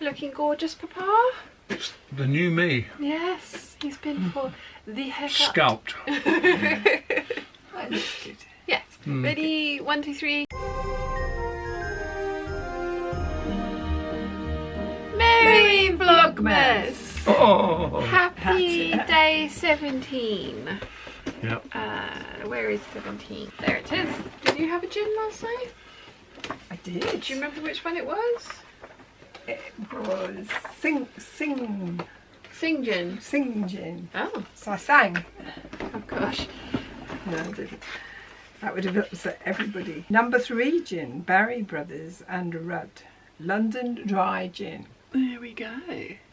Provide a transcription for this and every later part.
Looking gorgeous, Papa. It's the new me. Yes, he's been for the haircut. Scalped. That looks good. Yes. Ready? 1, 2, 3. Merry Vlogmas! Oh! Happy day 17. Yep. Where is 17? There it is. Did you have a gin last night? I did. Do you remember which one it was? It was Sing Gin. Gin. Oh. So I sang. Oh gosh. No, I didn't. That would have upset everybody. Number 3 gin, Barry Brothers and Rudd. London Dry Gin. There we go.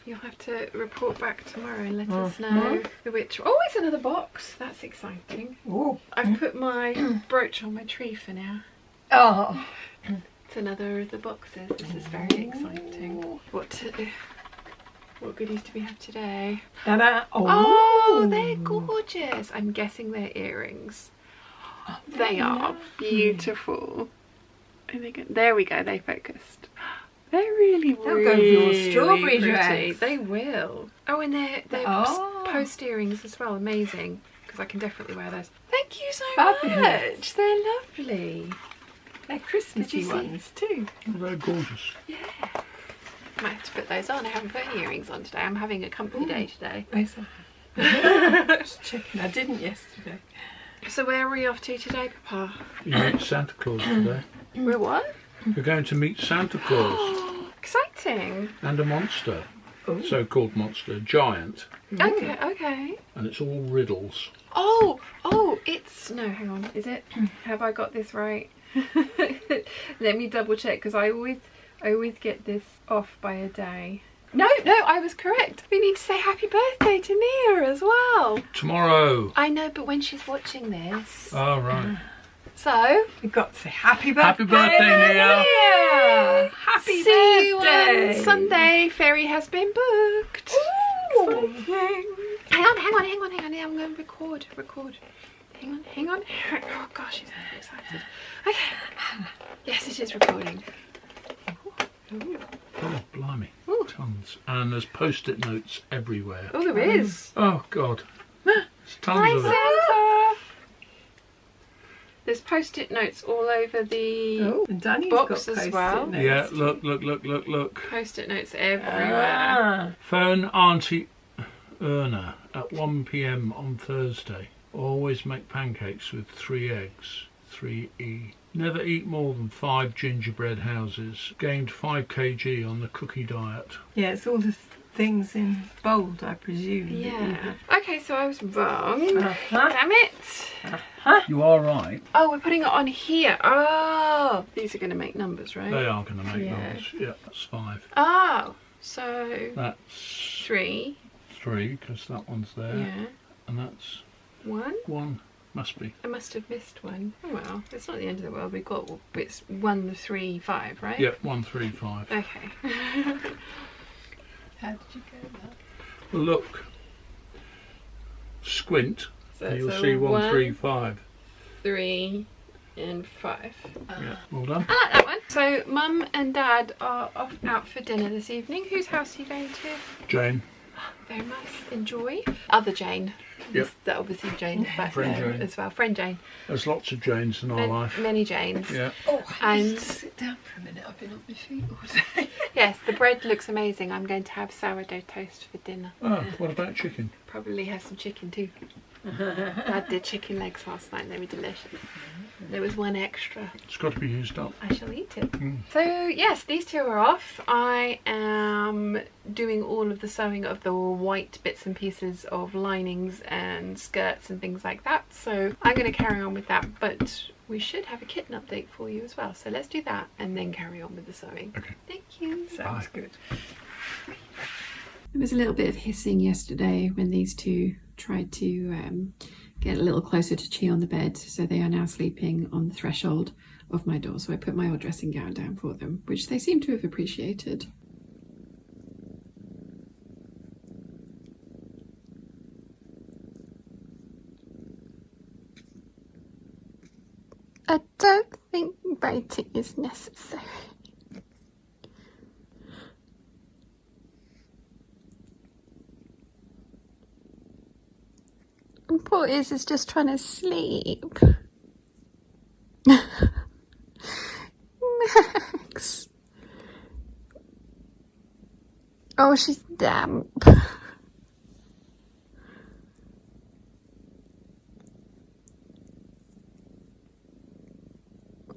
You'll have to report back tomorrow and let us know which. Oh, it's another box. That's exciting. Oh. I've put my brooch on my tree for now. Oh. It's another of the boxes. This is very exciting. What goodies do we have today? Ta-da. Oh, they're gorgeous. I'm guessing they're earrings. They are beautiful. I think there we go. They focused. They're really, They'll go with your strawberry pretty. dress. They will. Oh, and they're post earrings as well. Amazing. Because I can definitely wear those. Thank you so much. They're lovely. They're Christmassy ones too. Oh, they're gorgeous. Yeah. Might have to put those on. I haven't put any earrings on today. I'm having a comfy day today. Just checking. I didn't yesterday. So where are we off to today, Papa? You meet Santa Claus today. We're what? You're going to meet Santa Claus Exciting. and a monster. So-called monster, giant. Okay, okay. And it's all riddles. Oh, it's... No, hang on. Is it? Have I got this right? Let me double check, because I always get this off by a day. No, I was correct. We need to say happy birthday to Nia as well. Tomorrow. I know, but when she's watching this. Oh, right. So, We've got to say happy birthday. Happy birthday, Nia. Happy see you birthday. on Sunday. Ferry has been booked. Ooh. Hang on. I'm going to record. Hang on. Oh gosh, she's very excited. Okay. Yes, it is recording. Oh, blimey. Ooh. Tons. And there's post-it notes everywhere. Oh, there is. Oh, God. There's tons of it. Santa. There's post-it notes all over the And Danny's box got as well. post-it Yeah, notes. look. Post-it notes everywhere. Phone Auntie Erna at 1 PM on Thursday. Always make pancakes with 3 eggs. 3E. Never eat more than 5 gingerbread houses. Gained 5 kg on the cookie diet. Yeah, it's all the things in bold, I presume. Yeah. Okay, so I was wrong. Uh-huh. Damn it. You are right. Oh, we're putting it on here. Oh, these are going to make numbers, right? They are going to make Yeah. numbers. Yeah, that's 5. Oh, so That's 3. 3 because that one's there. Yeah. And that's 1. 1. Must be. I must have missed one. Oh well, it's not the end of the world. We've got, it's 1, 3, 5, right? Yeah, 1, 3, 5. Okay. How did you go with that? Well, look. Squint. So And you'll it's a see 1, 1, 3, 5. 3 and 5. Yeah, well done. I like that one. So Mum and Dad are off out for dinner this evening. Whose house are you going to? Jane. Very nice. Enjoy. Other Jane. Yep. That obviously Jane's back Friend there Jane. as well. Friend Jane. There's lots of Janes in our life. Many Janes. Yeah. Oh, I And- need to sit down for a minute. I've been on my feet all day. Yes, the bread looks amazing. I'm going to have sourdough toast for dinner. Oh, what about chicken? Probably have some chicken too. Dad did chicken legs last night and they were delicious. There was 1 extra. It's got to be used up. I shall eat it. So yes, these 2 are off. I am doing all of the sewing of the white bits and pieces of linings and skirts and things like that. So I'm going to carry on with that, but we should have a kitten update for you as well. So let's do that and then carry on with the sewing. Okay. Thank you. Sounds good. There was a little bit of hissing yesterday when these 2 tried to get a little closer to Chi on the bed, so they are now sleeping on the threshold of my door. So I put my old dressing gown down for them, which they seem to have appreciated. I don't think biting is necessary. Poor Iz is just trying to sleep. Max. Oh, she's damp.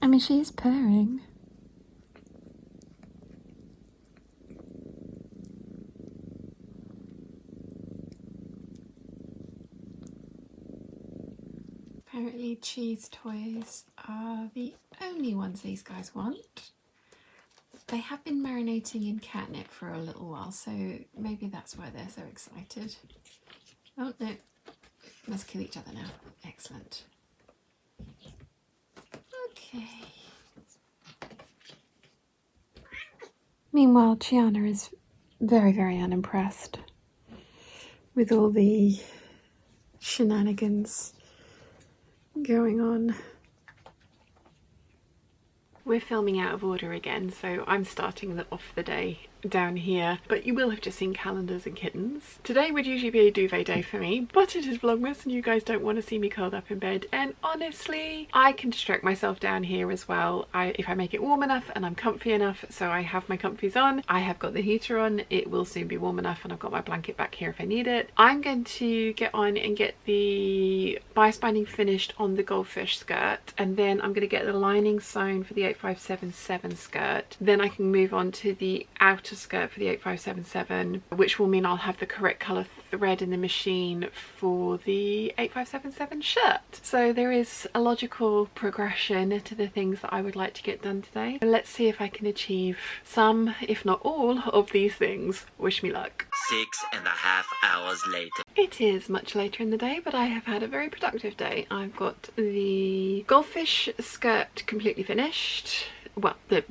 I mean, she is purring. Apparently cheese toys are the only ones these guys want. They have been marinating in catnip for a little while, so maybe that's why they're so excited. Oh no, let's kill each other now. Excellent. Okay. Meanwhile, Gianna is very, very unimpressed with all the shenanigans going on. We're filming out of order again, so I'm starting off the day down here, but you will have just seen calendars and kittens. Today would usually be a duvet day for me, but it is Vlogmas and you guys don't want to see me curled up in bed, and honestly I can distract myself down here as well if I make it warm enough and I'm comfy enough. So I have my comfies on, I have got the heater on, it will soon be warm enough, and I've got my blanket back here if I need it. I'm going to get on and get the bias binding finished on the goldfish skirt, and then I'm going to get the lining sewn for the 8577 skirt. Then I can move on to the outer skirt for the 8577, which will mean I'll have the correct colour thread in the machine for the 8577 shirt. So there is a logical progression to the things that I would like to get done today. Let's see if I can achieve some, if not all, of these things. Wish me luck. 6.5 hours later. It is much later in the day, but I have had a very productive day. I've got the goldfish skirt completely finished. Well, the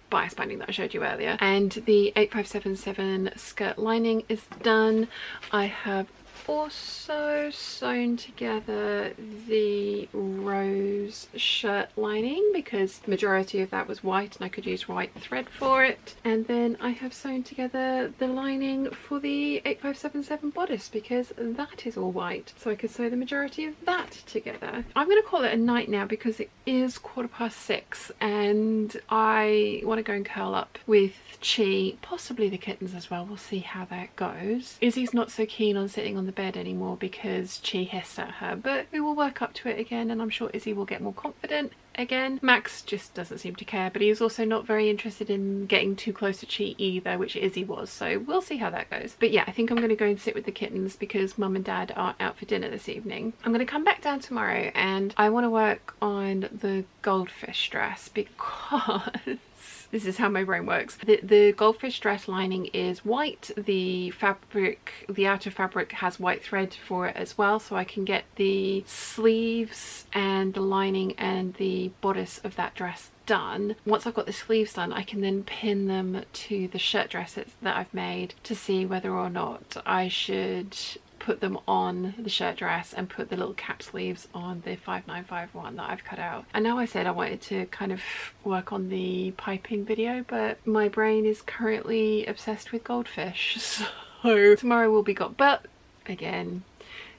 bias binding that I showed you earlier, and the 8577 skirt lining is done. I have also sewn together the rose shirt lining because the majority of that was white and I could use white thread for it. And then I have sewn together the lining for the 8577 bodice because that is all white, so I could sew the majority of that together. I'm going to call it a night now because it is 6:15 and I want to go and curl up with Chi, possibly the kittens as well. We'll see how that goes. Izzy's not so keen on sitting on the bed anymore because Chi hissed at her, but we will work up to it again and I'm sure Izzy will get more confident again. Max just doesn't seem to care, but he is also not very interested in getting too close to Chi either, which Izzy was, so we'll see how that goes. But yeah, I think I'm going to go and sit with the kittens because Mum and Dad are out for dinner this evening. I'm going to come back down tomorrow and I want to work on the goldfish dress because this is how my brain works. The goldfish dress lining is white. The fabric, the outer fabric has white thread for it as well, so I can get the sleeves and the lining and the bodice of that dress done. Once I've got the sleeves done, I can then pin them to the shirt dresses that I've made to see whether or not I should put them on the shirt dress and put the little cap sleeves on the 5951 that I've cut out. I know I said I wanted to kind of work on the piping video, but my brain is currently obsessed with goldfish, so tomorrow will be but again,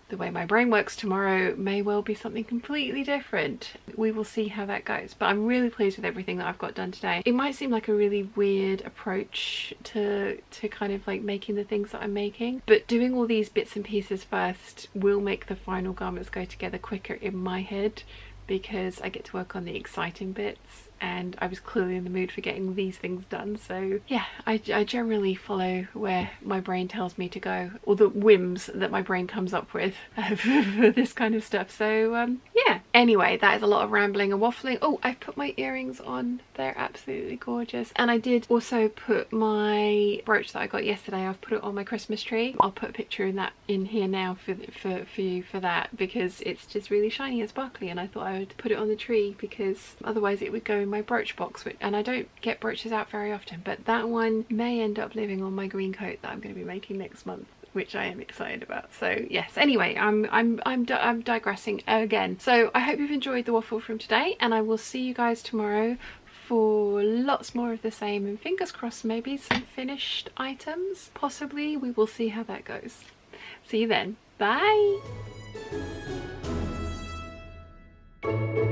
the way my brain works tomorrow may well be something completely different. We will see how that goes, but I'm really pleased with everything that I've got done today. It might seem like a really weird approach to kind of like making the things that I'm making, but doing all these bits and pieces first will make the final garments go together quicker in my head because I get to work on the exciting bits, and I was clearly in the mood for getting these things done. So yeah, I generally follow where my brain tells me to go, or the whims that my brain comes up with for this kind of stuff. So yeah, anyway, that is a lot of rambling and waffling. Oh, I've put my earrings on, they're absolutely gorgeous, and I did also put my brooch that I got yesterday, I've put it on my Christmas tree. I'll put a picture in here now for you for that, because it's just really shiny and sparkly, and I thought I would put it on the tree because otherwise it would go in my brooch box, and I don't get brooches out very often, but that one may end up living on my green coat that I'm going to be making next month, which I am excited about. So yes, anyway, I'm digressing again. So I hope you've enjoyed the waffle from today, and I will see you guys tomorrow for lots more of the same, and fingers crossed maybe some finished items, possibly. We will see how that goes. See you then. Bye. Bye.